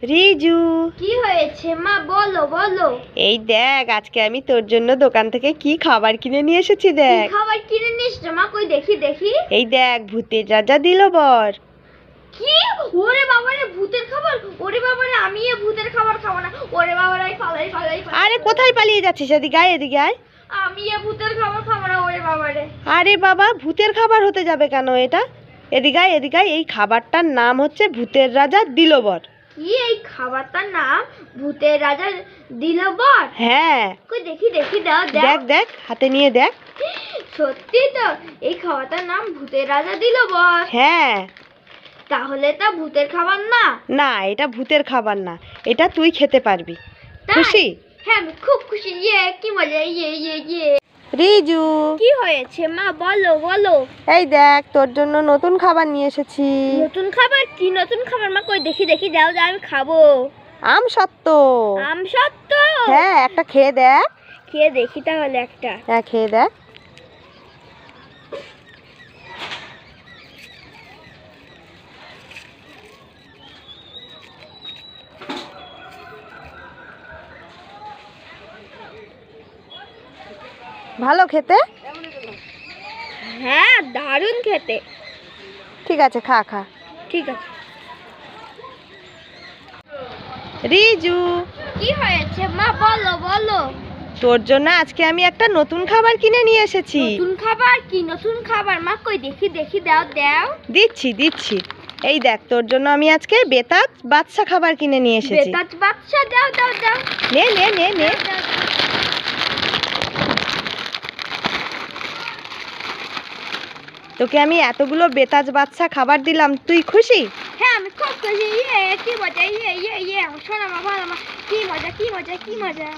রিজু, কি হয়েছে মা? বলো বলো। এই দেখ আজকে আমি তোর জন্য দোকান থেকে কি খাবার কিনে নিয়ে এসেছি। দেখ খাবার কিনে নিয়ে এসেছো মা? কই দেখি দেখি। এই দেখ ভূতের রাজা দিল বর। কি? ওরে বাবারে, ভূতের খাবার! ওরে বাবারে, আমি এ ভূতের খাবার খাবো না। ওরে বাবারে, পালাই পালাই পালাই। আরে কোথায় পালিয়ে যাচ্ছিস? এদিকে আয়, এদিকে আয়। আমি এ ভূতের খাবার খাবো না। ওরে বাবারে। আরে বাবা, ভূতের খাবার হতে যাবে কেন এটা? এদিকে আয়, এদিকে আয়। এই খাবারটার নাম হচ্ছে ভূতের রাজা দিল বর। কি এই খাবারটার নাম ভূতের রাজা দিল বর? হ্যাঁ, কই দেখি দেখি, দাও দাও। দেখ দেখ, হাতে নিয়ে দেখ। সত্যি তো, এই খাবারটার নাম ভূতের রাজা দিল বর। হ্যাঁ। তাহলে তা ভূতের খাবার না? না, এটা ভূতের খাবার না, এটা তুই খেতে পারবি। তাই? খুশি? হ্যাঁ, আমি খুব খুশি। ইয়ে, কি মজা! ইয়ে ইয়ে ইয়ে। রিজু, কি হয়েছে মা? বলো বলো। এই দেখ তোর জন্য নতুন খাবার নিয়ে এসেছি। নতুন খাবার? কি নতুন খাবার মা? কই দেখি দেখি, দাও দাও, আমি খাবো। আম সত্ত্ব। আম সত্য? হ্যাঁ, একটা খেয়ে দেখ। খেয়ে দেখি তাহলে একটা। হ্যাঁ, খেয়ে দেখ। ভালো খেতে? হ্যাঁ, দারুণ খেতে। ঠিক আছে, খা খা। ঠিক আছে। রিজু, কি হয়েছে মা? বলো বলো। তোর জন্য আজকে আমি একটা নতুন খাবার কিনে নিয়ে এসেছি। নতুন খাবার? কি নতুন খাবার মা? কই দেখি দেখি, দাও দাও। দিচ্ছি দিচ্ছি। এই দেখ তোর জন্য আমি আজকে বেতাজ বাদশা খাবার কিনে নিয়ে এসেছি। বেতাজ বাচ্চা? দাও দাও দাও। নে নে নে নে। দাও, দাও। তোকে আমি এতগুলো বেতাজ বাদশা খাবার দিলাম, তুই খুশি? হ্যাঁ, আমি খুব খুশি। ইয়ে, কি মজা! ইয়ে ইয়ে ইয়ে, শোনা মা, ভালো মা। কি মজা কি মজা কি মজা!